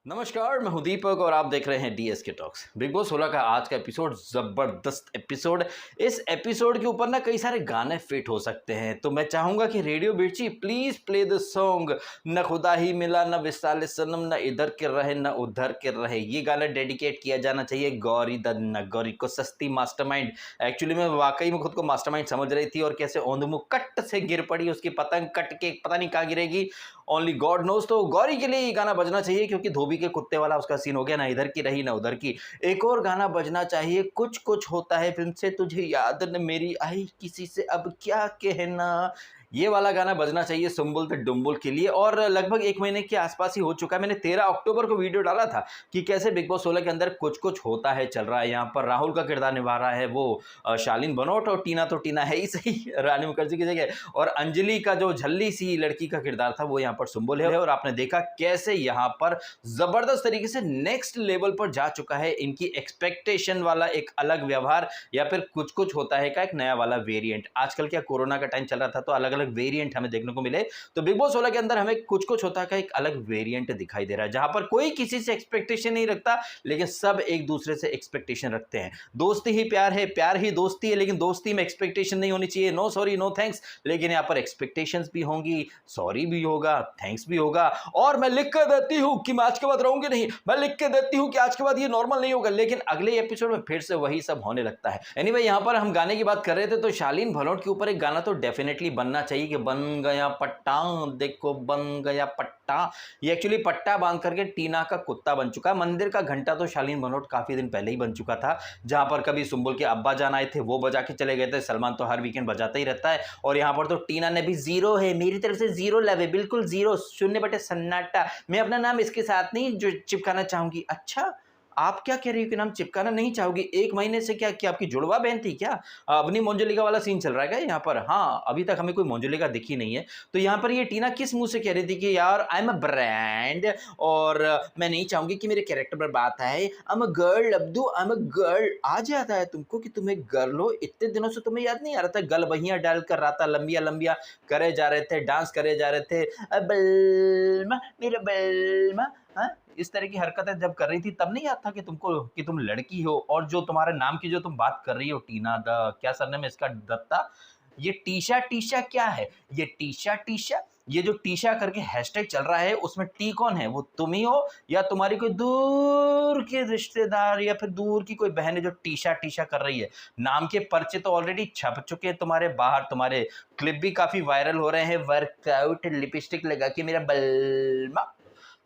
नमस्कार, मैं हूं दीपक और आप देख रहे हैं डीएसके टॉक्स। बिग बॉस 16 का आज का एपिसोड जबरदस्त एपिसोड। इस एपिसोड के ऊपर ना कई सारे गाने फिट हो सकते हैं, तो मैं चाहूंगा कि radio Mirchi please play the song न खुदा ही मिला न विसाल सनम, न इधर के रहे न उधर के रहे। ये गाना डेडिकेट किया जाना चाहिए गौरी दन्ना, गौरी को सस्ती मास्टरमाइंड। एक्चुअली में वाकई में खुद को मास्टरमाइंड समझ रही थी और कैसे औंधमुख कट से गिर पड़ी, उसकी पतंग कट के पता नहीं कहाँ गिरेगी, ओनली गॉड नोज। तो गौरी के लिए ये गाना बजना चाहिए क्योंकि धोबी के कुत्ते वाला उसका सीन हो गया, ना इधर की रही ना उधर की। एक और गाना बजना चाहिए, कुछ कुछ होता है फिल्म से, तुझे याद न मेरी आई किसी से अब क्या कहना। ये वाला गाना बजना चाहिए सुम्बुल द डुम्बुल के लिए। और लगभग 1 महीने के आसपास ही हो चुका है। मैंने 13 अक्टूबर को वीडियो डाला था कि कैसे बिग बॉस 16 के अंदर कुछ कुछ होता है चल रहा है। यहाँ पर राहुल का किरदार निभा रहा है वो शालीन भनोट, और टीना तो टीना है ही सही रानी मुखर्जी की जगह, और अंजलि का जो झल्ली सी लड़की का किरदार था वो यहाँ पर सुम्बुल है। और आपने देखा कैसे यहाँ पर जबरदस्त तरीके से नेक्स्ट लेवल पर जा चुका है। इनकी एक्सपेक्टेशन वाला एक अलग व्यवहार या फिर कुछ कुछ होता है का एक नया वाला वेरिएंट। आजकल क्या कोरोना का टाइम चल रहा था तो अलग अलग वेरिएंट हमें देखने को मिले, तो बिग बॉस 16 के अंदर हमें कुछ कुछ होता है का एक अलग वेरिएंट दिखाई दे रहा है, जहां पर कोई किसी से एक्सपेक्टेशन नहीं रखता लेकिन सब एक दूसरे से एक्सपेक्टेशन रखते हैं। दोस्ती ही प्यार है, प्यार ही दोस्ती है, लेकिन दोस्ती में एक्सपेक्टेशन नहीं होनी चाहिए। नो सॉरी नो थैंक्स, लेकिन यहाँ पर एक्सपेक्टेशंस भी होंगी, सॉरी भी होगा, थैंक्स भी होगा। और मैं लिख कर देती हूं कि मैं आज के बाद रहूंगी नहीं, मैं लिख के देती हूं कि आज के बाद ये नॉर्मल नहीं होगा, लेकिन अगले एपिसोड में फिर से वही सब होने लगता है। एनीवे, यहाँ पर हम गाने की बात कर रहे थे तो शालीन भनोट के ऊपर एक गाना तो डेफिनेटली बनना चाहिए कि बन गया पट्टा, देखो बन गया पट्टा। ये एक्चुअली पट्टा बांध करके टीना का कुत्ता बन चुका है। मंदिर का घंटा तो शालीन भनोट काफी दिन पहले ही बन चुका था, जहां पर कभी सुम्बुल के अब्बा जान आए थे वो बजा के चले गए थे। सलमान तो हर वीकेंड बजाता ही रहता है, और यहाँ पर तो टीना ने भी जीरो है, मेरी तरफ से जीरो लव है, बिल्कुल जीरो, शून्य बटे सन्नाटा। मैं अपना नाम इसके साथ नहीं जो चिपकाना चाहूंगी। अच्छा, आप क्या कह रही हो कि नाम चिपकाना नहीं चाहोगी? 1 महीने से क्या आपकी जुड़वा बहन थी क्या? अपनी मोंजुलिका वाला सीन चल रहा है क्या यहाँ पर? हाँ, अभी तक हमें कोई मोंजुलिका दिखी नहीं है। तो यहाँ पर ये टीना किस मुंह से कह रही थी कि यार आई एम अ ब्रांड, और मैं नहीं चाहूंगी कि मेरे कैरेक्टर पर बात आए। आई am a girl Abdu, I am a girl. आज याद आया तुमको कि तुम एक गर्ल हो? इतने दिनों से तुम्हें याद नहीं आ रहा था? गल बहियां डाल कर राता लंबिया लंबिया करे जा रहे थे, डांस करे जा रहे थे, बलमा मेरा बलमा। हाँ, इस तरह की हरकतें जब कर रही थी तब नहीं याद था कि तुमको कि तुम लड़की हो? और जो तुम्हारे नाम की जो तुम बात कर रही हो, टीना द क्या सरनेम है इसका, दत्ता, ये टीशा टीशा क्या है? ये टीशा टीशा, ये जो टीशा करके हैशटैग चल रहा है उसमें टी कौन है? वो तुम ही हो या तुम्हारी कोई दूर के रिश्तेदार या फिर दूर की कोई बहन है जो टीशा टीशा कर रही है? नाम के पर्चे तो ऑलरेडी छप चुके हैं तुम्हारे बाहर, तुम्हारे क्लिप भी काफी वायरल हो रहे हैं, वर्कआउट लिपस्टिक लगा के मेरा बलमा।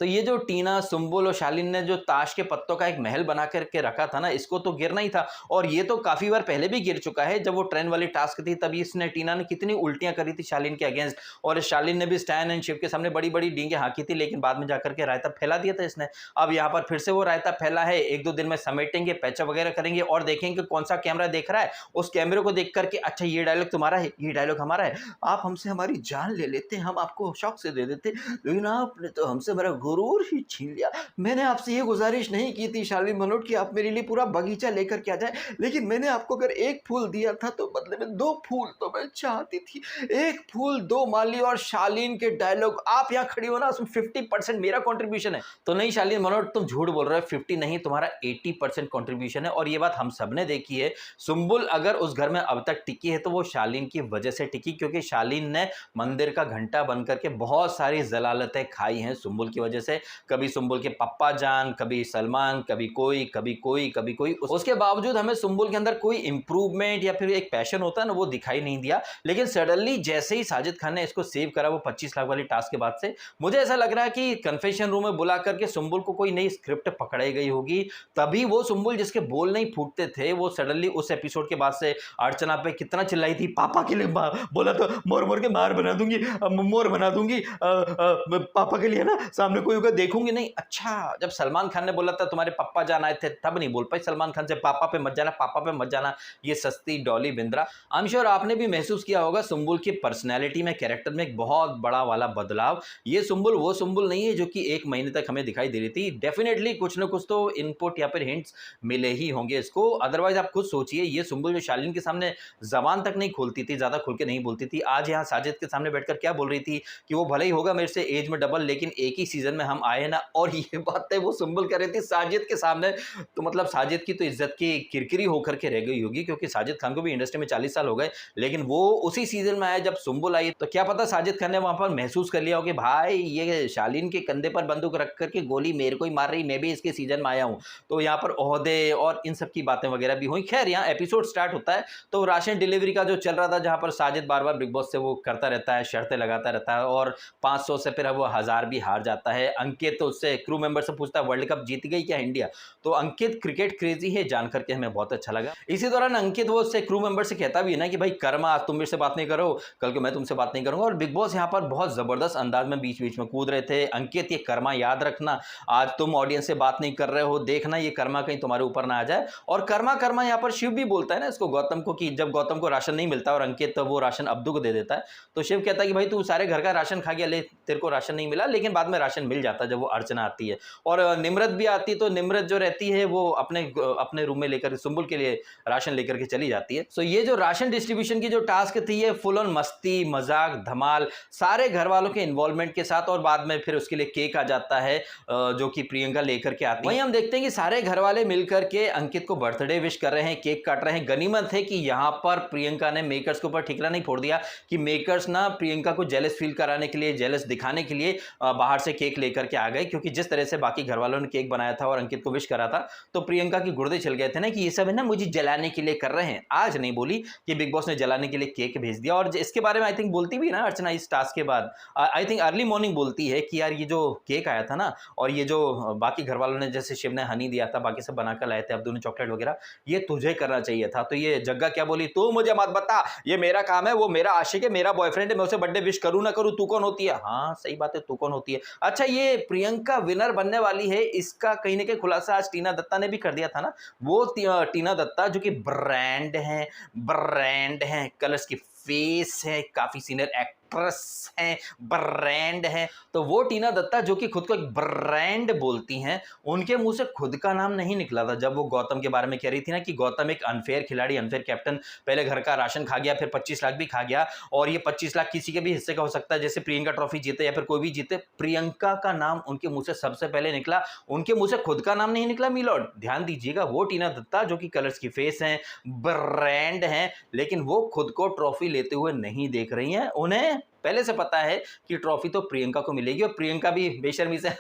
तो ये जो टीना, सुम्बुल और शालीन ने जो ताश के पत्तों का एक महल बना करके रखा था ना, इसको तो गिरना ही था। और ये तो काफी बार पहले भी गिर चुका है। जब वो ट्रेन वाली टास्क थी तभी इसने, टीना ने कितनी उल्टियां करी थी शालीन के अगेंस्ट, और शालीन ने भी स्टैन एंड शिव के सामने बड़ी बड़ी डींगे हाँकी थी, लेकिन बाद में जाकर के रायता फैला दिया था इसने। अब यहाँ पर फिर से वो रायता फैला है। 1-2 दिन में समेटेंगे, पैचअप वगैरह करेंगे और देखेंगे कौन सा कैमरा देख रहा है। उस कैमरे को देख करके अच्छा ये डायलॉग तुम्हारा है, ये डायलॉग हमारा है, आप हमसे हमारी जान ले लेते, हम आपको शौक से दे देते, लेकिन आपने तो हमसे मेरा गुरूर ही छीन लिया। मैंने आपसे ये गुजारिश नहीं की थी शालीन भनोट कि आप मेरे लिए पूरा बगीचा लेकर के आ जाए, लेकिन मैंने आपको अगर 1 फूल दिया था तो बदले में 2 फूल तो मैं चाहती थी। 1 फूल 2 माली। और शालीन के डायलॉग, आप यहाँ खड़ी हो ना, उसमें 50% मेरा कंट्रीब्यूशन है। तो नहीं शालीन भनोट, तुम झूठ बोल रहे हो, 50 नहीं तुम्हारा 80% कंट्रीब्यूशन है। और ये बात हम सबने देखी है। सुम्बुल अगर उस घर में अब तक टिकी है तो वो शालीन की वजह से टिकी, क्योंकि शालीन ने मंदिर का घंटा बन करके बहुत सारी जलालतें खाई हैं सुम्बुल की वजह से। कभी सुम्बुल के पप्पा जान, कभी सलमान, कभी कोई कभी कोई कभी कोई। उसके बावजूद हमें सुम्बुल के अंदर कोई इंप्रूवमेंट या फिर एक पैशन होता है ना, वो दिखाई नहीं दिया। लेकिन सडनली जैसे ही साजिद खान ने इसको सेव करा वो 25 लाख वाली टास्क के बाद से, मुझे ऐसा लग रहा है कि कन्फेशन रूम में बुला करके सुम्बुल को कोई नई स्क्रिप्ट पकड़ाई गई होगी। तभी वो सुम्बुल जिसके बोल नहीं फूटते थे, वो सडनली उस एपिसोड के बाद से अर्चना पे कितना चिल्लाई थी, पापा के लिए बोला तो मोर मोर के मार बना दूंगी, मोर बना दूंगी, पापा के लिए ना, सामने कोई होगा देखूंगी नहीं। अच्छा, जब सलमान खान ने बोला था तुम्हारे पप्पा जान आए थे, तब नहीं बोल पाई सलमान खान से पापा पे मत जाना, पापा पे मत जाना, ये सस्ती Dolly Bindra. I am sure आपने भी महसूस किया होगा सुम्बुल की पर्सनैलिटी में, कैरेक्टर में एक बहुत बड़ा वाला बदलाव। ये सुम्बुल वो सुम्बुल नहीं है जो कि 1 महीने तक हमें दिखाई दे रही थी। डेफिनेटली कुछ ना कुछ तो इनपुट या फिर हिंट्स मिले ही होंगे इसको। अदरवाइज आप खुद सोचिए, ये सुम्बुल जो शालीन के सामने जबान तक नहीं खोलती थी, ज्यादा खुल के नहीं बोलती थी, आज यहाँ साजिद के सामने बैठकर क्या बोल रही थी कि वो भले ही होगा मेरे से एज में डबल, लेकिन एक ही सीजन में हम आए ना, और ये बातें वो सुम्बुल कर रही थी साजिद के सामने, तो मतलब साजिद की तो इज्जत की किरकिरी होकर के रह गई होगी, क्योंकि साजिद खान को भी इंडस्ट्री में 40 साल हो गए, लेकिन वो उसी सीजन में आया जब सुम्बुल आई। तो क्या पता साजिद खान ने वहां पर महसूस कर लिया हो कि भाई ये शालीन के कंधे पर बंदूक रख करके गोली मेरे को ही मार रही, मैं भी इसके सीजन में आया हूं। तो यहाँ पर ओहदे और इन सब की बातें वगैरह भी हुई। खैर यहाँ एपिसोड स्टार्ट होता है तो राशन डिलीवरी का जो चल रहा था, जहां पर साजिद बार बार बिग बॉस से वो करता रहता है, शर्तें लगाता रहता है, और 500 से फिर वो 1000 भी हार जाता है। अंकित तो उससे क्रू मेंबर से पूछता है वर्ल्ड कप जीत गई क्या इंडिया? तो अंकित क्रिकेट क्रेजी है जान करके हमें बहुत अच्छा लगा। इसी दौरान अंकित वो उससे क्रू मेंबर से कहता भी है ना कि भाई कर्मा, आज तुम मेरे से बात नहीं करो, कल को मैं तुमसे बात नहीं करूंगा। और बिग बॉस यहाँ पर बहुत जबरदस्त अंदाज में बीच बीच में कूद रहे थे। अंकित ये कर्मा याद रखना, आज तुम ऑडियंस से बात नहीं कर रहे हो, देखना ये कर्मा कहीं तुम्हारे ऊपर ना आ जाए। और कर्मा कर्मा यहाँ पर शिव भी बोलता है ना इसको, गौतम को, कि जब गौतम को राशन नहीं मिलता और अंकित तो वो राशन अब्दू को दे देता है, तो शिव कहता है कि भाई तू सारे घर का राशन खा गया, ले तेरे को राशन नहीं मिला, लेकिन बाद में राशन मिल जाता है जब वो अर्चना आती है। और निम्रत भी आती, तो निम्रत जो रहती है वो अपने रूम में लेकर सुम्बुल के लिए राशन लेकर के चली जाती है। सो ये जो राशन डिस्ट्रीब्यूशन की जो टास्क थी, ये फुल ऑन मस्ती, मजाक, धमाल, सारे घर वालों के इन्वॉल्वमेंट के साथ, और बाद में फिर उसके लिए केक आ जाता है जो कि प्रियंका लेकर के आती है। वहीं हम देखते हैं कि सारे घर वाले मिलकर के अंकित को बर्थडे विश कर रहे हैं, केक काट रहे हैं। गनीमत है कि यहाँ पर प्रियंका ने मेकर्स के ऊपर ठिकरा नहीं फोड़ दिया कि मेकर्स ना प्रियंका को जेलस फील कराने के लिए, जेलस दिखाने के लिए बाहर से केक लेकर के आ गए, क्योंकि जिस तरह से बाकी घर वालों ने केक बनाया था और अंकित को विश करा था, तो प्रियंका की गुर्दे चल गए थे ना कि ये सब है ना मुझे जलाने के लिए कर रहे हैं। आज नहीं बोली कि बिग बॉस ने जलाने के लिए केक भेज दिया। और इसके बारे में आई थिंक बोलती भी ना अर्चना इस टास्क के बाद, आई थिंक अर्ली मॉर्निंग बोलती है कि यार ये जो केक आया था ना, और ये जो बाकी घर वालों ने, जैसे शिव ने हनी दिया था, बाकी सब बनाकर लाए थे, अब्दू ने चॉकलेट वगैरह, ये तुझे करना चाहिए था। तो ये जग्गा क्या बोली, तू मुझे मत बता, ये मेरा काम है, वो मेरा आशिक है, मेरा बॉयफ्रेंड है, मैं उसे बर्थडे विश करूं ना करूं, तू कौन होती है? हाँ सही बात है, तू कौन होती है। अच्छा ये प्रियंका विनर बनने वाली है, इसका कहीं ना कहीं खुलासा आज टीना दत्ता ने भी कर दिया था ना। वो टीना दत्ता जो कि ब्रांड है, कलर्स की फेस है, काफी सीनियर एक्ट्रेस हैं, ब्रांड है, तो वो टीना दत्ता जो कि खुद को एक ब्रांड बोलती हैं, उनके मुंह से खुद का नाम नहीं निकला था जब वो गौतम के बारे में कह रही थी ना कि गौतम एक अनफेयर खिलाड़ी, अनफेयर कैप्टन, पहले घर का राशन खा गया, फिर 25 लाख भी खा गया, और ये 25 लाख किसी के भी हिस्से का हो सकता है, जैसे प्रियंका ट्रॉफी जीते या फिर कोई भी जीते, प्रियंका का नाम उनके मुंह से सबसे पहले निकला, उनके मुंह से खुद का नाम नहीं निकला। मिलॉर्ड ध्यान दीजिएगा, वो टीना दत्ता जो कि कलर्स की फेस हैं, ब्रांड हैं, लेकिन वो खुद को ट्रॉफी लेते हुए नहीं देख रही हैं। उन्हें पहले से पता है कि ट्रॉफी तो प्रियंका को मिलेगी, और प्रियंका भी बेशर्मी से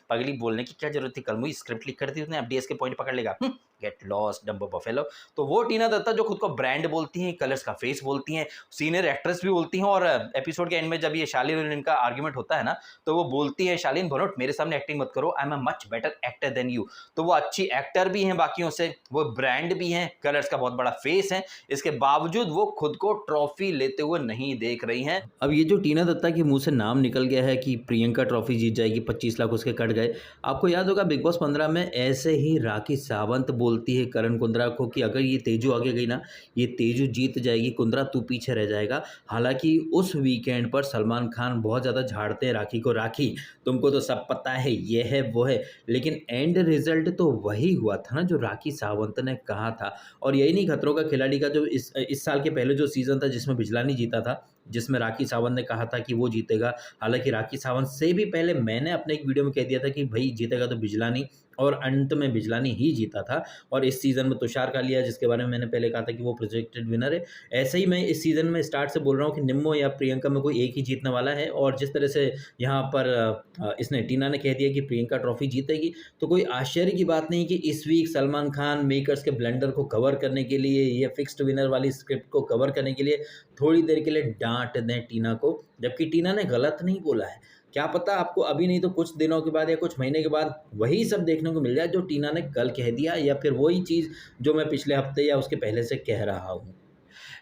पगली बोलने की क्या जरूरत थी, कल मुझे स्क्रिप्ट लिख कर दी उसने, एफडीएस के पॉइंट पकड़ लेगा, गेट लॉस्ट डम्बो बफेलो। तो वो टीना दत्ता जो खुद को ब्रांड बोलती हैं, कलर्स का फेस बोलती हैं, सीनियर एक्ट्रेस भी बोलती हैं, और एपिसोड के एंड में जब ये शालीन और इनका आर्ग्यूमेंट होता है ना, तो वो बोलती है शालीन भनोट मेरे सामने एक्टिंग मत करो, I am a much better actor than you. तो वो अच्छी एक्टर भी हैं बाकियों से, वो ब्रांड भी हैं, कलर्स का बहुत बड़ा फेस है, इसके बावजूद वो खुद को ट्रॉफी लेते हुए नहीं देख रही हैं। अब ये जो टीना दत्ता के मुंह से नाम निकल गया है कि प्रियंका ट्रॉफी जीत जाएगी, 25 लाख उसके कट गए, आपको याद होगा बिग बॉस 15 में ऐसे ही राखी सावंत बोलती है करण कुंद्रा को कि अगर ये तेजू आगे गई ना, ये तेजू जीत जाएगी, कुंद्रा तू पीछे रह जाएगा। हालांकि उस वीकेंड पर सलमान खान बहुत ज़्यादा झाड़ते हैं राखी को, राखी तुमको तो सब पता है, ये है वो है, लेकिन एंड रिजल्ट तो वही हुआ था ना जो राखी सावंत ने कहा था। और यही नहीं, खतरों का खिलाड़ी का जो इस साल के पहले जो सीजन था जिसमें बिजलानी जीता था, जिसमें राखी सावंत ने कहा था कि वो जीतेगा, हालांकि राखी सावंत से भी पहले मैंने अपने एक वीडियो में कह दिया था कि भाई जीतेगा तो बिजलानी, और अंत में बिजलानी ही जीता था। और इस सीज़न में तुषार कालिया, जिसके बारे में मैंने पहले कहा था कि वो प्रोजेक्टेड विनर है, ऐसे ही मैं इस सीज़न में स्टार्ट से बोल रहा हूँ कि निम्मो या प्रियंका में कोई एक ही जीतने वाला है। और जिस तरह से यहाँ पर इसने टीना ने कह दिया कि प्रियंका ट्रॉफी जीतेगी, तो कोई आश्चर्य की बात नहीं कि इस वीक सलमान खान मेकर्स के ब्लंडर को कवर करने के लिए, या फिक्स्ड विनर वाली स्क्रिप्ट को कवर करने के लिए थोड़ी देर के लिए डांट दें टीना को, जबकि टीना ने गलत नहीं बोला है। क्या पता आपको अभी नहीं तो कुछ दिनों के बाद या कुछ महीने के बाद वही सब देखने को मिल जाए जो टीना ने कल कह दिया, या फिर वही चीज़ जो मैं पिछले हफ्ते या उसके पहले से कह रहा हूँ।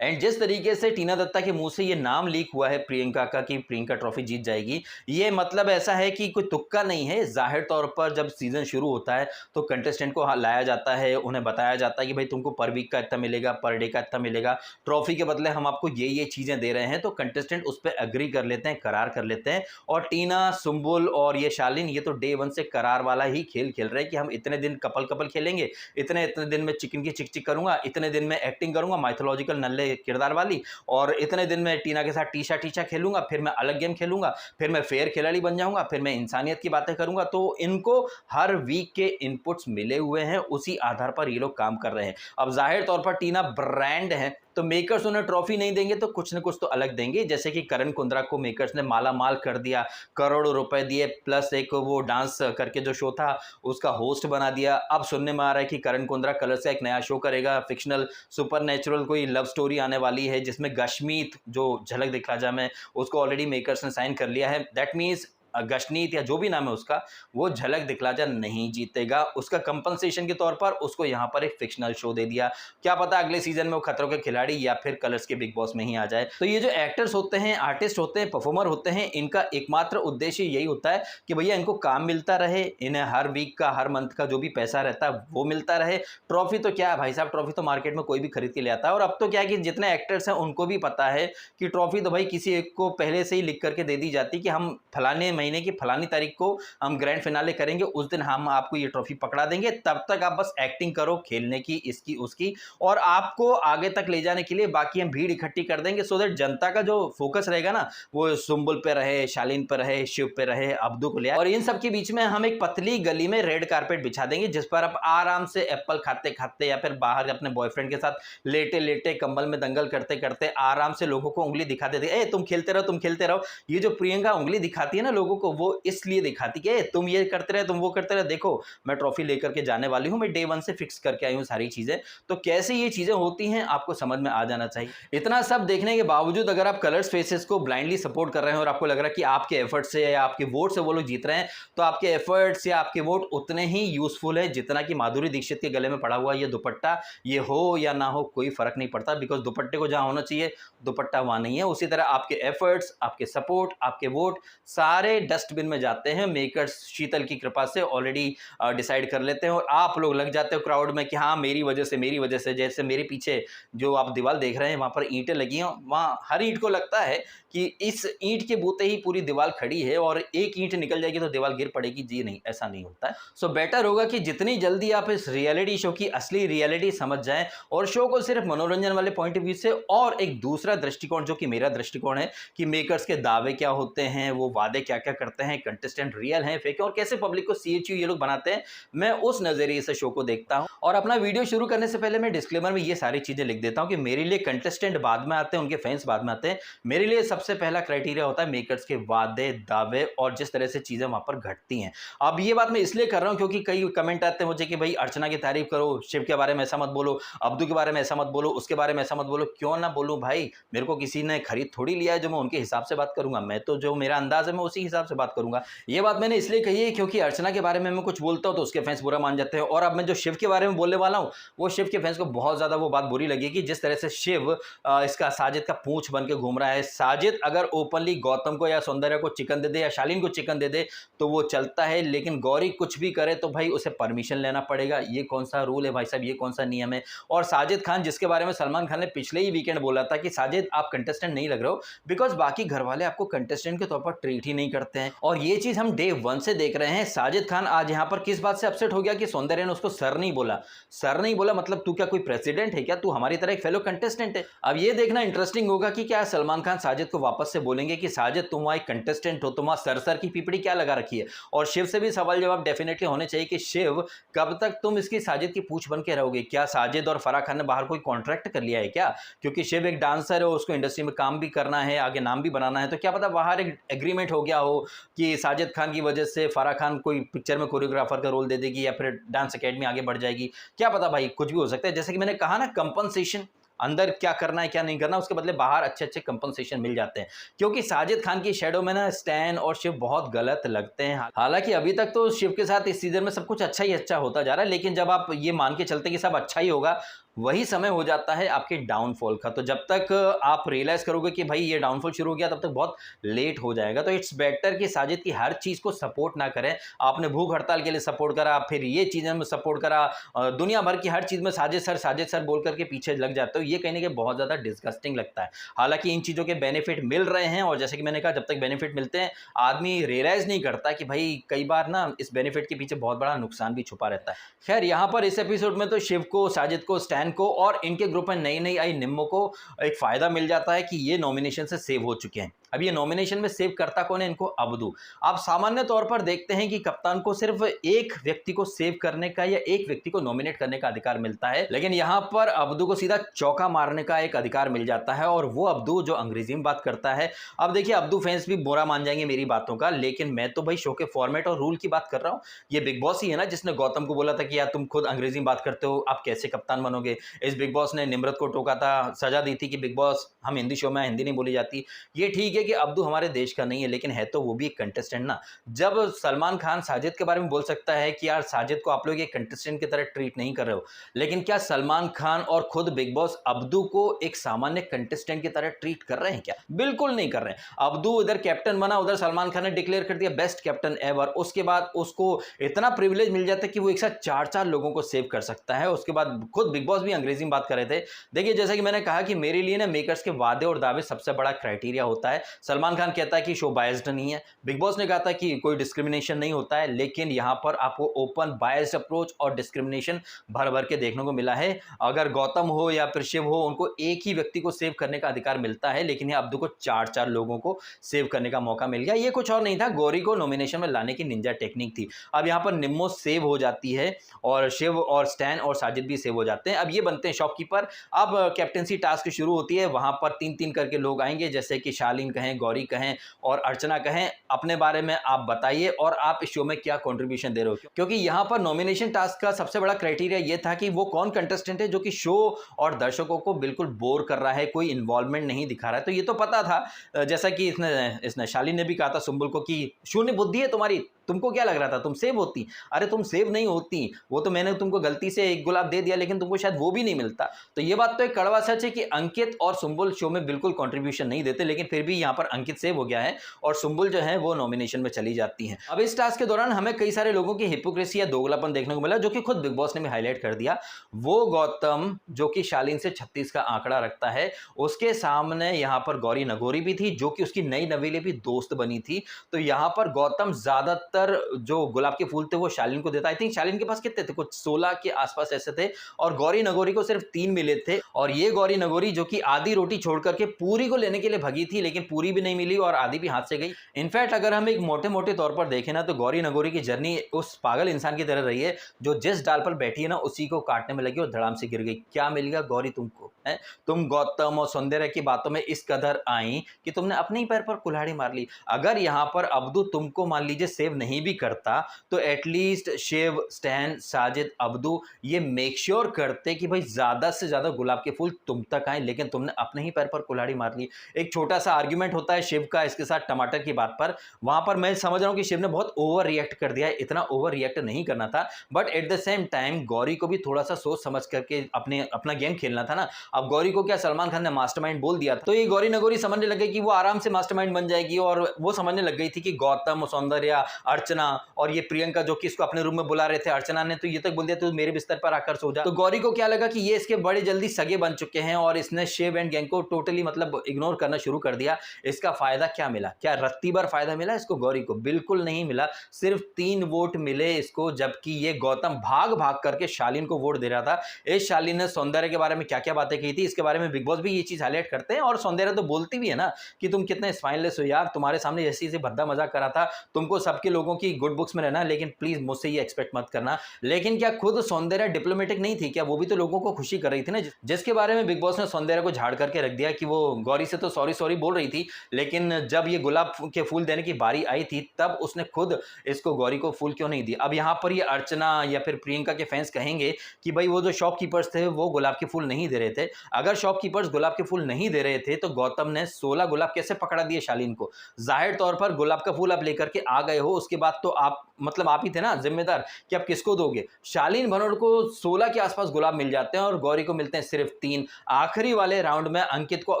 एंड जिस तरीके से टीना दत्ता के मुंह से ये नाम लीक हुआ है प्रियंका का कि प्रियंका ट्रॉफी जीत जाएगी, ये मतलब ऐसा है कि कोई तुक्का नहीं है। जाहिर तौर पर जब सीजन शुरू होता है तो कंटेस्टेंट को लाया जाता है, उन्हें बताया जाता है कि भाई तुमको पर वीक का इतना मिलेगा, पर डे का इतना मिलेगा, ट्रॉफी के बदले हम आपको ये चीज़ें दे रहे हैं, तो कंटेस्टेंट उस पर एग्री कर लेते हैं, करार कर लेते हैं। और टीना, सुम्बुल और ये शालीन, ये तो डे वन से करार वाला ही खेल खेल रहे हैं कि हम इतने दिन कपल कपल खेलेंगे, इतने दिन में चिकन की चिक चिक करूंगा, इतने दिन में एक्टिंग करूंगा, माइथोलॉजिकल नल्ले किरदार वाली, और इतने दिन में टीना के साथ टीशा टीशा खेलूंगा, फिर मैं अलग गेम खेलूंगा, फिर मैं फेयर खिलाड़ी बन जाऊंगा, फिर मैं इंसानियत की बातें करूंगा। तो इनको हर वीक के इनपुट्स मिले हुए हैं, उसी आधार पर ये लोग काम कर रहे हैं। अब जाहिर तौर पर टीना ब्रांड है, तो मेकर्स उन्हें ट्रॉफी नहीं देंगे तो कुछ न कुछ तो अलग देंगे। जैसे कि करण कुंद्रा को मेकर्स ने माला माल कर दिया, करोड़ों रुपए दिए, प्लस एक वो डांस करके जो शो था उसका होस्ट बना दिया। अब सुनने में आ रहा है कि करण कुंद्रा कलर्स का एक नया शो करेगा, फिक्शनल सुपरनेचुरल कोई लव स्टोरी आने वाली है, जिसमें गशमीत जो झलक दिखला जा में उसको ऑलरेडी मेकर्स ने साइन कर लिया है। दैट मीन्स गशनीत या जो भी नाम है उसका, वो झलक दिखलाजा नहीं जीतेगा। उसका कंपनसेशन के तौर पर उसको यहाँ पर एक फिक्शनल शो दे दिया। क्या पता अगले सीजन में वो खतरों के खिलाड़ी या फिर कलर्स के बिग बॉस में ही आ जाए। तो ये जो एक्टर्स होते हैं, आर्टिस्ट होते हैं, परफॉर्मर होते हैं, इनका एकमात्र उद्देश्य यही होता है कि भैया इनको काम मिलता रहे, इन्हें हर वीक का हर मंथ का जो भी पैसा रहता है वो मिलता रहे। ट्रॉफी तो क्या है भाई साहब, ट्रॉफी तो मार्केट में कोई भी खरीद के ले आता है। और अब तो क्या है कि जितने एक्टर्स हैं उनको भी पता है कि ट्रॉफी तो भाई किसी एक को पहले से ही लिख करके दे दी जाती कि हम फलाने महीने की फलानी तारीख को हम ग्रैंड फिनाले करेंगे, उस दिन हम आपको ये ट्रॉफी पकड़ा देंगे। तब तक आप बस एक्टिंग करो, खेलने की, इसकी उसकी, और आपको आगे तक ले जाने के लिए बाकी हम भीड़ इकट्ठी कर देंगे, सो दैट जनता का जो फोकस रहेगा ना वो सुंबुल पे रहे, शालीन पे रहे, शिव पे रहे, अब्दू को ले आए। और इन सब के बीच में हम एक पतली गली में रेड कारपेट बिछा देंगे, जिस पर आप आराम से एप्पल खाते खाते या फिर बाहर अपने बॉयफ्रेंड के साथ लेटे लेटे कंबल में दंगल करते करते आराम से लोगों को उंगली दिखा देते, ए तुम खेलते रहो, तुम खेलते रहो। ये जो प्रियंका उंगली दिखाती है ना लोगों को, वो इसलिए दिखाती कि तुम ये करते रहे, तुम वो करते रहे, देखो मैं ट्रॉफी लेकर के जाने वाली हूं, मैं डे 1 से फिक्स करके आई हूं सारी चीजें। तो कैसे ये चीजें होती हैं आपको समझ में आ जाना चाहिए। इतना सब देखने के बावजूद अगर आप कलर्स फेसेस को ब्लाइंडली सपोर्ट कर रहे हैं और आपको लग रहा है कि आपके एफर्ट से या आपके वोट से वो लोग जीत रहे हैं, तो आपके एफर्ट्स या आपके वोट उतने ही यूजफुल है जितना कि माधुरी दीक्षित के गले में पड़ा हुआ ये दुपट्टा, ये हो या ना हो कोई फर्क नहीं पड़ता, बिकॉज दुपट्टे को जहां होना चाहिए दुपट्टा वहां नहीं है। उसी तरह आपके एफर्ट्स, आपके सपोर्ट, आपके वोट सारे डस्टबिन में जाते हैं। मेकर्स शीतल की कृपा से ऑलरेडी डिसाइड कर लेते हैं और आप लोग लग जाते हो क्राउड में कि हाँ मेरी वजह से, मेरी वजह से। जैसे मेरे पीछे जो आप दीवार देख रहे हैं वहां पर ईंटें लगी हैं, वहां हर ईंट को लगता है कि इस ईंट के बूते ही पूरी दीवार खड़ी है और एक ईंट निकल जाएगी तो दीवार गिर पड़ेगी। जी नहीं, ऐसा नहीं होता है। सो बेटर होगा कि जितनी जल्दी आप इस रियलिटी शो की असली रियलिटी समझ जाएं और शो को सिर्फ मनोरंजन वाले पॉइंट ऑफ व्यू से और एक दूसरा दृष्टिकोण जो कि मेरा दृष्टिकोण है कि मेकर्स के दावे क्या होते हैं, वो वादे क्या क्या करते हैं, कंटेस्टेंट रियल हैं फेक है और कैसे पब्लिक को CHU ये लोग बनाते हैं, मैं उस नजरिए से शो को देखता हूं। और अपना वीडियो शुरू करने से पहले मैं डिस्क्लेमर में ये सारी चीजें लिख देता हूं कि मेरे लिए कंटेस्टेंट बाद में आते हैं, उनके फैंस बाद में आते हैं। मेरे लिए सबसे पहला क्राइटेरिया होता है मेकर्स के वादे, दावे और जिस तरह से चीजें वहां पर घटती हैं। अब ये बात मैं इसलिए कर रहा हूं क्योंकि कई कमेंट आते हैं मुझे कि भाई अर्चना की तारीफ करो, शिव के बारे में ऐसा मत बोलो, अब्दू के बारे में ऐसा मत बोलो, उसके बारे में ऐसा मत बोलो। क्यों ना बोलूं भाई, मेरे को किसी ने खरीद थोड़ी लिया है जो मैं उनके हिसाब से बात करूंगा। मैं तो जो मेरा अंदाज है मैं उसी हिसाब से बात करूंगा। ये बात मैंने इसलिए कही है क्योंकि अर्चना के बारे में मैं कुछ बोलता हूं तो उसके फैंस बुरा मान जाते हैं, और अब मैं जो शिव के बारे में बोलने वाला हूं वो शिव के फैंस को बहुत ज्यादा वो बात बुरी लगेगी जिस तरह से शिव इसका साजिद का पूंछ बन के घूम रहा है। साजिद अगर ओपनली गौतम को या सौंदर्य को चिकन दे दे या शालीन को चिकन दे दे तो वो चलता है, लेकिन गौरी कुछ भी करे तो भाई उसे परमिशन लेना पड़ेगा। ये कौन सा रूल है भाई साहब, ये कौन सा नियम है। और साजिद खान जिसके बारे में सलमान खान ने पिछले ही वीकेंड बोला था कि साजिद आप कंटेस्टेंट नहीं लग रहे हो बिकॉज बाकी घर वाले आपको कंटेस्टेंट के तौर पर ट्रीट ही नहीं करते हैं, और ये चीज हम डे 1 से देख रहे हैं। साजिद खान आज यहाँ पर किस बात से अपसेट हो गया कि सौंदर्य ने उसको सर नहीं बोला। सर नहीं बोला मतलब तू क्या कोई प्रेसिडेंट है क्या, तू हमारी तरह एक फेलो कंटेस्टेंट है। अब ये देखना इंटरेस्टिंग होगा कि क्या सलमान खान साजिद को वापस से बोलेंगे कि साजिद तुम वहां एक कंटेस्टेंट हो, तुम वहां सर की पीपड़ी क्या लगा रखी है। और शिव से भी सवाल जवाब डेफिनेटली होने चाहिए कि शिव कब तक तुम इसकी साजिद की पूछ बन के रहोगे। क्या साजिद और फराह खान ने बाहर कोई कॉन्ट्रैक्ट कर लिया है क्या, क्योंकि शिव एक डांसर है, उसको इंडस्ट्री में काम भी करना है, आगे नाम भी बनाना है, तो क्या पता बाहर एक एग्रीमेंट हो गया हो कि साजिद खान की वजह से फराह खान कोई पिक्चर में कोरियोग्राफर का रोल दे देगी या फिर डांस एकेडमी आगे बढ़ जाएगी। क्या पता भाई, कुछ भी हो सकता है। जैसे कि मैंने कहा ना, कंपनसेशन अंदर क्या करना है क्या नहीं करना, उसके बदले बाहर अच्छे अच्छे कंपनसेशन मिल जाते हैं। क्योंकि साजिद खान की शेडो में ना स्टैन और शिव बहुत गलत लगते हैं। हालांकि अभी तक तो शिव के साथ इस सीजन में सब कुछ अच्छा ही अच्छा होता जा रहा है, लेकिन जब आप ये मान के चलते कि सब अच्छा ही होगा, वही समय हो जाता है आपके डाउनफॉल का। तो जब तक आप रियलाइज करोगे कि भाई ये डाउनफॉल शुरू हो गया, तब तक बहुत लेट हो जाएगा। तो इट्स बेटर कि साजिद की हर चीज को सपोर्ट ना करें। आपने भूख हड़ताल के लिए सपोर्ट करा, फिर ये चीजें में सपोर्ट करा, दुनिया भर की हर चीज में साजिद सर बोल करके पीछे लग जाते हो। ये कहने के बहुत ज्यादा डिस्गस्टिंग लगता है। हालांकि इन चीजों के बेनिफिट मिल रहे हैं, और जैसे कि मैंने कहा, जब तक बेनिफिट मिलते हैं आदमी रियलाइज नहीं करता कि भाई कई बार ना इस बेनिफिट के पीछे बहुत बड़ा नुकसान भी छुपा रहता है। खैर, यहाँ पर इस एपिसोड में तो शिव को, साजिद को स्टैन स्टैन को और इनके ग्रुप में नई नई आई निम्मो को एक फायदा मिल जाता है कि ये नॉमिनेशन से सेव हो चुके हैं। अब ये नॉमिनेशन में सेव करता कौन है इनको? अब्दू। आप सामान्य तौर पर देखते हैं कि कप्तान को सिर्फ एक व्यक्ति को सेव करने का या एक व्यक्ति को नॉमिनेट करने का अधिकार मिलता है, लेकिन यहां पर अब्दू को सीधा चौका मारने का एक अधिकार मिल जाता है, और वो अब्दू जो अंग्रेजी में बात करता है। अब देखिए, अब्दू फैंस भी बुरा मान जाएंगे मेरी बातों का, लेकिन मैं तो भाई शो के फॉर्मेट और रूल की बात कर रहा हूं। ये बिग बॉस ही है ना जिसने गौतम को बोला था कि यार तुम खुद अंग्रेजी में बात करते हो, आप कैसे कप्तान बनोगे। इस बिग बॉस ने निम्रत को टोका था, सजा दी थी कि बिग बॉस हम हिंदी शो में हिंदी नहीं बोली जाती। ये ठीक है कि अब्दू हमारे देश का नहीं है, लेकिन है तो वो भी एक कंटेस्टेंट ना। जब सलमान खान साजिद के बारे में बोल सकता है कि यार साजिद को आप लोग एक कंटेस्टेंट की तरह ट्रीट नहीं कर रहे हो, लेकिन क्या सलमान खान और खुद बिग बॉस अब्दू को एक सामान्य कंटेस्टेंट की तरह ट्रीट कर रहे हैं क्या? बिल्कुल नहीं कर रहे हैं। अब्दू इधर कैप्टन बना, उधर सलमान खान ने डिक्लेयर कर दिया बेस्ट कैप्टन एवर। उसके बाद उसको इतना प्रिविलेज मिल जाता है कि वो एक साथ 4-4 लोगों को सेव कर सकता है। उसके बाद खुद बिग बॉस भी अंग्रेजी में बात कर रहे थे। देखिए, जैसा कि मैंने कहा कि मेरे लिए ना मेकर्स के वादे और दावे सबसे बड़ा क्राइटेरिया होता है। सलमान खान कहता है कि शो बायस्ड नहीं है, बिग बॉस ने कहा था कि कोई डिस्क्रिमिनेशन नहीं होता है, लेकिन यहां पर आपको ओपन बायस्ड अप्रोच और डिस्क्रिमिनेशन भर भर के देखने को मिला है। अगर गौतम हो या फिर शिव हो, उनको एक ही व्यक्ति को सेव करने का अधिकार मिलता है, लेकिन यहां अब्दू को 4-4 लोगों को सेव करने का मौका मिल गया। ये कुछ और नहीं था, गौरी को नॉमिनेशन में लाने की निंजा टेक्निक थी। अब यहां पर निम्मो सेव हो जाती है और शिव और स्टैन और साजिद भी सेव हो जाते हैं। अब ये बनते हैं शॉपकीपर। अब कैप्टेंसी टास्क शुरू होती है, वहां पर 3-3 करके लोग आएंगे, जैसे कि शालीन कहें, गौरी कहें और अर्चना कहें। अपने बारे में आप बताइए और आप इस शो में क्या कंट्रीब्यूशन दे रहे हो, क्योंकि यहां पर नॉमिनेशन टास्क का सबसे बड़ा क्राइटेरिया यह था कि वो कौन कंटेस्टेंट है जो कि शो और दर्शकों को बिल्कुल बोर कर रहा है, कोई इन्वॉल्वमेंट नहीं दिखा रहा है। तो ये तो पता था, जैसा कि इसने शालीन ने भी कहा था सुंबुल को कि शून्य बुद्धि है तुम्हारी, तुमको क्या लग रहा था तुम सेव होती? अरे तुम सेव नहीं होती, वो तो मैंने तुमको गलती से एक गुलाब दे दिया, लेकिन तुमको शायद वो भी नहीं मिलता। तो ये बात तो एक कड़वा सच है कि अंकित और सुंबुल शो में बिल्कुल कंट्रीब्यूशन नहीं देते, लेकिन फिर भी यहाँ पर अंकित सेव हो गया है और सुंबुल जो है वो नॉमिनेशन में चली जाती है। अब इस टास्क के दौरान हमें कई सारे लोगों की हिपोक्रेसी या दोगलापन देखने को मिला, जो कि खुद बिग बॉस ने भी हाईलाइट कर दिया। वो गौतम जो कि शालीन से 36 का आंकड़ा रखता है, उसके सामने यहाँ पर गौरी नगोरी भी थी, जो कि उसकी नई नवेली भी दोस्त बनी थी। तो यहाँ पर गौतम ज्यादातर जो गुलाब के फूल थे वो शालीन को देता। आई थिंक शालीन के पास कितने थे, कुछ 16 के आसपास ऐसे थे, और गौरी नगोरी को सिर्फ 3 मिले थे। और ये गौरी नगोरी जो कि आधी रोटी छोड़ करके पूरी को लेने के लिए भगी थी, लेकिन पूरी भी नहीं मिली और आधी भी हाथ से गई। इनफैक्ट अगर हम एक मोटे मोटे तौर पर देखें ना, तो गौरी नगोरी की जर्नी उस पागल इंसान की तरह रही है जो जिस डाल पर बैठी है ना उसी को काटने में लगी और धड़ाम से गिर गई। क्या मिल गया गौरी तुमको? है तुम गौतम और सौंदर्य की बातों में इस कदर आई कि तुमने अपने ही पैर पर कुल्हाड़ी मार ली। अगर यहां पर अब्दू तुमको मान लीजिए सेव नहीं भी करता, तो एटलीस्ट शिव, स्टैन, साजिद, अब्दू ये मेक श्योर करते कि भाई ज्यादा से ज्यादा गुलाब के फूल तुम तक आए, लेकिन तुमने अपने ही पैर पर कुल्हाड़ी मार ली। एक छोटा सा आर्ग्यूमेंट होता है शिव का इसके साथ टमाटर की बात पर, वहां पर मैं समझ रहा हूं कि शिव ने बहुत ओवर रिएक्ट कर दिया है, इतना ओवर रिएक्ट नहीं करना था, but at the same time Gauri को भी थोड़ा सा सोच समझ करके अपना गेम खेलना था ना। अब गौरी को क्या सलमान खान ने मास्टरमाइंड बोल दिया था, तो ये गौरी नगोरी समझने लग गई कि वो आराम से मास्टरमाइंड बन जाएगी, और वो समझने लग गई थी कि गौतम, सौंदर्य, अर्चना और ये प्रियंका जो कि इसको अपने रूम में बुला रहे थे, अर्चना ने तो ये तक बोल दिया तू मेरे बिस्तर पर आकर सो जा। तो गौरी को क्या लगा कि ये इसके बड़े जल्दी सगे बन चुके हैं, और इसने शिव एंड गैंग को टोटली मतलब इग्नोर करना शुरू कर दिया। इसका फायदा क्या मिला? क्या रत्ती भर फायदा मिला इसको? गौरी को बिल्कुल नहीं मिला। सिर्फ 3 वोट मिले इसको, जबकि ये गौतम भाग भाग करके शालीन को वोट दे रहा था। इस शालीन ने सौंदर्य के बारे में क्या क्या बातें की थी, इसके बारे में बिग बॉस भी ये चीज हाईलाइट करते हैं, और सौंदर्य तो बोलती भी है ना कि तुम कितने स्माइललेस हो यार, तुम्हारे सामने जैसे से भद्दा मजाक करा था, तुमको सबके लोगों की गुड बुक्स में रहना, लेकिन प्लीज मुझसे ये एक्सपेक्ट मत करना। लेकिन क्या खुद सौंदर्य डिप्लोमेटिक नहीं थी क्या? वो भी तो लोगों को खुशी कर रही थी ना, जिसके बारे में बिग बॉस ने सौंदर्य को झाड़ करके रख दिया कि वो गौरी से तो सॉरी सॉरी बोल रही थी, लेकिन जब ये गुलाब के फूल देने की बारी आई थी तब उसने खुद इसको गौरी को फूल क्यों नहीं दिया। अब यहाँ पर ये अर्चना या फिर प्रियंका के फैंस कहेंगे कि भाई वो जो शॉपकीपर्स थे वो गुलाब के फूल नहीं दे रहे थे। अगर शॉपकीपर्स गुलाब के फूल नहीं दे रहे थे तो गौतम ने 16 गुलाब कैसे पकड़ा दिए शालीन को? जाहिर तौर पर गुलाब का फूल आप लेकर के आ गए हो, उसके बाद तो आप मतलब आप ही थे ना जिम्मेदार कि आप किसको दोगे। शालीन भनोट को 16 के आसपास गुलाब मिल जाते हैं और गौरी को मिलते हैं सिर्फ 3। आखिरी वाले राउंड में अंकित को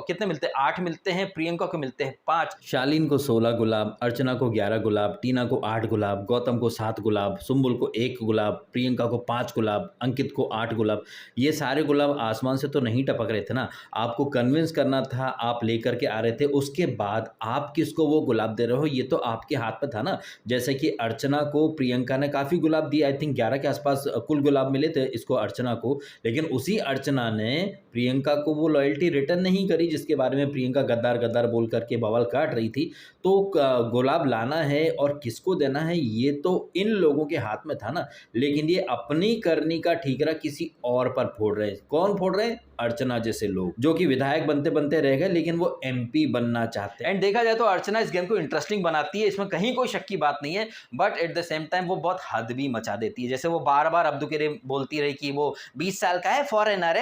कितने मिलते हैं? 8 मिलते हैं, प्रियंका को मिलते हैं 5। शालीन को 16 गुलाब, अर्चना को 11 गुलाब, टीना को 8 गुलाब, गौतम को 7 गुलाब, सुंबुल को 1 गुलाब, प्रियंका को 5 गुलाब, अंकित को 8 गुलाब। ये सारे गुलाब आसमान से तो नहीं टपक रहे थे ना, आपको कन्विंस करना था, आप लेकर के आ रहे थे। उसके बाद आप किसको वो गुलाब दे रहे हो ये तो आपके हाथ में था ना। जैसे कि अर्चना को प्रियंका ने काफ़ी गुलाब दिए, आई थिंक 11 के आसपास कुल गुलाब मिले थे इसको अर्चना को, लेकिन उसी अर्चना ने प्रियंका को वो लॉयल्टी रिटर्न नहीं करी जिसके बारे में प्रियंका गद्दार गद्दार बोल करके बवाल काट रही थी। तो गुलाब लाना है और किसको देना है ये तो इन लोगों के हाथ में था ना, लेकिन ये अपनी करनी का ठीकरा किसी और पर फोड़ रहे हैं। कौन फोड़ रहे हैं? अर्चना जैसे लोग, जो कि विधायक बनते बनते रह गए लेकिन वो एमपी बनना चाहते हैं। एंड देखा जाए तो अर्चना इस गेम को इंटरेस्टिंग बनाती है, इसमें कहीं कोई शक की बात नहीं है, but at the same time वो बहुत हद भी मचा देती है। जैसे वो बार बार अब्दू के लिए बोलती रही कि वो 20 साल का है, फॉरेनर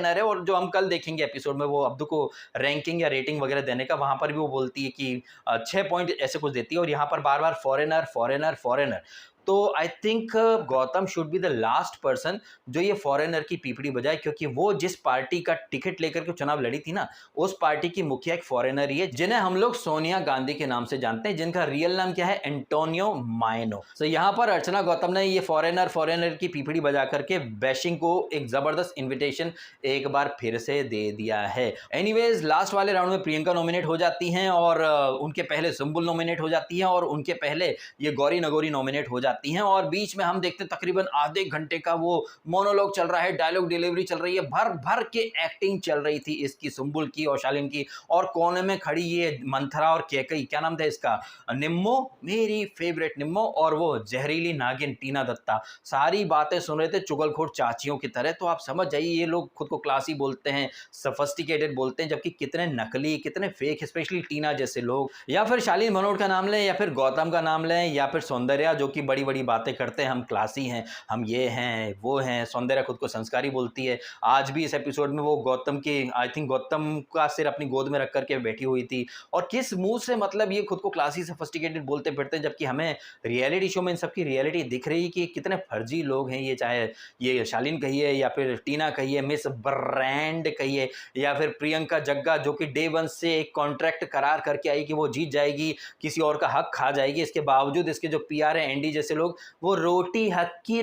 है, और जो हम कल देखेंगे एपिसोड में वो अब्दू को रैंकिंग या रेटिंग वगैरह देने का, वहां पर भी वो बोलती है कि 6 पॉइंट ऐसे कुछ देती है, और यहाँ पर बार बार फॉरेनर। तो I think Gautam should be the last person जो ये फॉरेनर की पीपड़ी बजाए, क्योंकि वो जिस पार्टी का टिकट लेकर के चुनाव लड़ी थी ना, उस पार्टी की मुखिया एक फॉरेनर ही है, जिन्हें हम लोग सोनिया गांधी के नाम से जानते हैं, जिनका रियल नाम क्या है? एंटोनियो मायनो। तो यहाँ पर अर्चना गौतम ने ये फॉरेनर की पीपड़ी बजा करके बैशिंग को एक जबरदस्त इन्विटेशन एक बार फिर से दे दिया है। एनीवेज, लास्ट वाले राउंड में प्रियंका नॉमिनेट हो जाती हैं, और उनके पहले सुम्बुल नॉमिनेट हो जाती हैं, और उनके पहले ये गौरी नगौरी नॉमिनेट हो जाती हैं, और बीच में हम देखते हैं तकरीबन आधे घंटे का वो मोनोलॉग चल रहा है, डायलॉग डिलीवरी चल रही है, भर भर के एक्टिंग चल रही थी इसकी, सुम्बुल की और शालीन की, और कोने में खड़ी ये मंथरा और केकई, क्या नाम था इसका, निम्मो, मेरी फेवरेट निम्मो, और वो जहरीली नागिन टीना दत्ता, सारी बातें सुन रहे थे चुगलखोर चाचियों की तरह। तो आप समझ जाइए ये लोग खुद को क्लासी बोलते हैं, सफिस्टिकेटेड बोलते हैं, जबकि कितने नकली, कितने फेक, स्पेशली टीना जैसे लोग, या फिर शालीन भनोट का नाम लें, या फिर गौतम का नाम लें, या फिर सौंदर्या जो कि बड़ी बड़ी बातें करते हैं, हम क्लासी हैं, हम ये हैं वो हैं। सौंदर्या खुद को संस्कारी बोलती है। आज भी इस एपिसोड में वो गौतम की, आई थिंक गौतम का सिर अपनी गोद में रख करके बैठी हुई थी, और किस मुंह से मतलब ये खुद को क्लासी सफिस्टिकेटेड बोलते फिरते हैं, जबकि हमें रियलिटी शो में इन सबकी रियलिटी दिख रही है कि कितने फर्जी लोग हैं ये, चाहे ये शालीन कहिए, या फिर टीना कहिए, मिस ब्रांड कहिए, या फिर प्रियंका जग्गा जो कि डे 1 से एक कॉन्ट्रैक्ट करार करके आई कि वो जीत जाएगी, किसी और का हक खा जाएगी। इसके बावजूद इसके जो पीआर है एंडी जैसे लोग, वो हक्की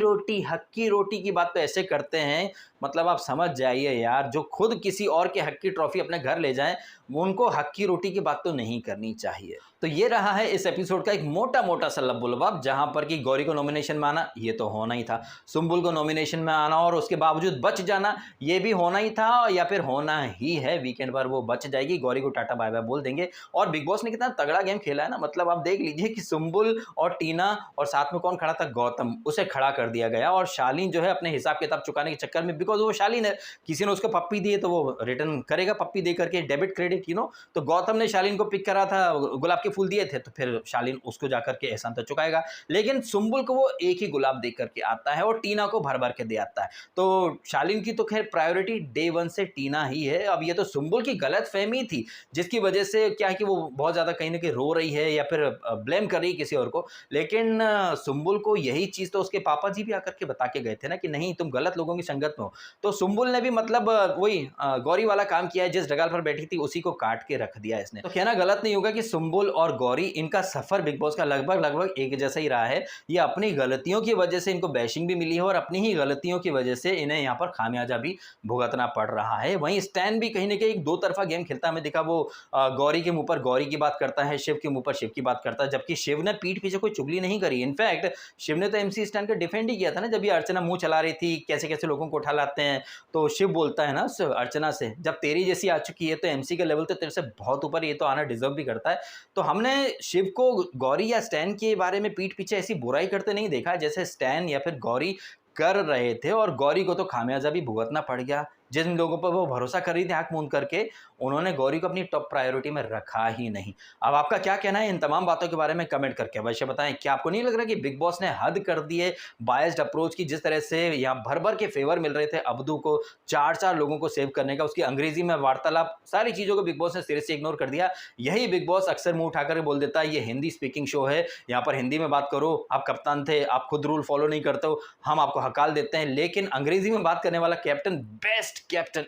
रोटी की बात तो ऐसे करते हैं, मतलब आप समझ जाइए यार, जो खुद किसी और के हक की ट्रॉफी अपने घर ले जाएं, उनको हक्की रोटी की बात तो नहीं करनी चाहिए। तो ये रहा है इस एपिसोड का एक मोटा सा लब्बुलबाब, जहां पर कि गौरी को नॉमिनेशन में आना ये तो होना ही था, सुम्बुल को नॉमिनेशन में आना और उसके बावजूद बच जाना ये भी होना ही था, या फिर होना ही है। वीकेंड पर वो बच जाएगी, गौरी को टाटा बाय बाय बोल देंगे। और बिग बॉस ने कितना तगड़ा गेम खेला है ना, मतलब आप देख लीजिए कि सुम्बुल और टीना, और साथ में कौन खड़ा था? गौतम, उसे खड़ा कर दिया गया, और शालीन जो है अपने हिसाब किताब चुकाने के चक्कर में, बिकॉज वो शालीन है, किसी ने उसको पप्पी दी है तो वो रिटर्न करेगा पप्पी दे करके, डेबिट क्रेडिट, तो गौतम ने शालीन को पिक करा था, गुलाब के फूल दिए थे, तो फिर शालीन उसको जाकर के एहसान तो चुकाएगा। लेकिन सुम्बुल को वो एक ही गुलाब दे करके आता है, और टीना को भर भर के दे आता है। तो शालीन की तो खैर प्रायोरिटी डे 1 से टीना ही है। अब ये तो सुम्बुल की गलत फहमी थी, जिसकी वजह से क्या है कि वो बहुत ज्यादा कहीं ना कहीं रो रही है, या फिर ब्लेम कर रही है किसी और को। लेकिन सुम्बुल को यही चीज तो उसके पापा जी भी आकर के बता के गए थे ना, कि नहीं तुम गलत लोगों की संगत में हो। तो सुम्बुल ने भी मतलब वही गौरी वाला काम किया है, जिस डगाल पर बैठी थी उसी को काट के रख दिया इसने। तो कहना गलत नहीं होगा कि सुम्बुल और गौरी, इनका सफर बिग बॉस का लगभग एक जैसा ही रहा है। ये अपनी गलतियों की वजह से इनको बैशिंग भी मिली है, और अपनी ही गलतियों की वजह से इन्हें यहाँ पर खामियाजा भी भुगतना पड़ रहा है। वहीं स्टैन भी कहीं ना कहीं एक दो तरफा गेम खेलता हमें दिखा। वो गौरी के मुंह पर गौरी की बात करता है, शिव के मुंह पर शिव की बात करता है, जबकि शिव ने पीठ पीछे कोई चुगली नहीं करी। इनफैक्ट शिव ने तो एमसी स्टैन का डिफेंड ही किया था ना, जब ये अर्चना मुंह चला रही थी कैसे कैसे लोगों को उठा लाते हैं, तो शिव बोलता है ना अर्चना से, जब तेरी जैसी आ चुकी है तो एमसी का लेवल तो तेरे से बहुत ऊपर, ये तो आना डिजर्व भी करता है। तो हमने शिव को गौरी या स्टैन के बारे में पीठ पीछे ऐसी बुराई करते नहीं देखा जैसे स्टैन या फिर गौरी कर रहे थे, और गौरी को तो खामियाजा भी भुगतना पड़ गया। जिन लोगों पर वो भरोसा कर रही थी आंख मूंद करके, उन्होंने गौरी को अपनी टॉप प्रायोरिटी में रखा ही नहीं। अब आपका क्या कहना है इन तमाम बातों के बारे में कमेंट करके अवश्य बताएं। क्या आपको नहीं लग रहा कि बिग बॉस ने हद कर दी है बायस्ड अप्रोच की? जिस तरह से यहाँ भर भर के फेवर मिल रहे थे अब्दू को, 4 लोगों को सेव करने का, उसकी अंग्रेजी में वार्तालाप, सारी चीजों को बिग बॉस ने सिरे से इग्नोर कर दिया। यही बिग बॉस अक्सर मुंह उठाकर बोल देता है ये हिंदी स्पीकिंग शो है, यहाँ पर हिंदी में बात करो, आप कप्तान थे, आप खुद रूल फॉलो नहीं करते हो, हम आपको हकाल देते हैं। लेकिन अंग्रेजी में बात करने वाला कैप्टन बेस्ट कैप्टन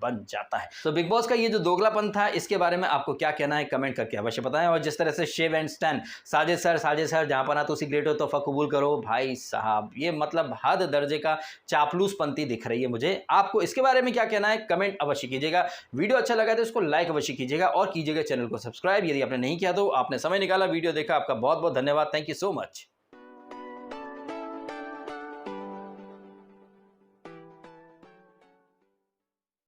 बन जाता है। तो बिग बॉस का ये जो दोगलापन था, इसके बारे में आपको क्या कहना है कमेंट करके अवश्य बताएं। और जिस तरह से Shiv and Stan, Sajid sir जहां पर ना तो उसी ग्रेट हो तोहफा कबूल करो, भाई साहब ये मतलब हद दर्जे का चापलूसपंती दिख रही है मुझे। आपको इसके बारे में क्या कहना है कमेंट अवश्य कीजिएगा। वीडियो अच्छा लगा तो इसको लाइक अवश्य कीजिएगा, और कीजिएगा चैनल को सब्सक्राइब यदि आपने नहीं किया तो। आपने समय निकाला, वीडियो देखा, आपका बहुत बहुत धन्यवाद। Thank you so much.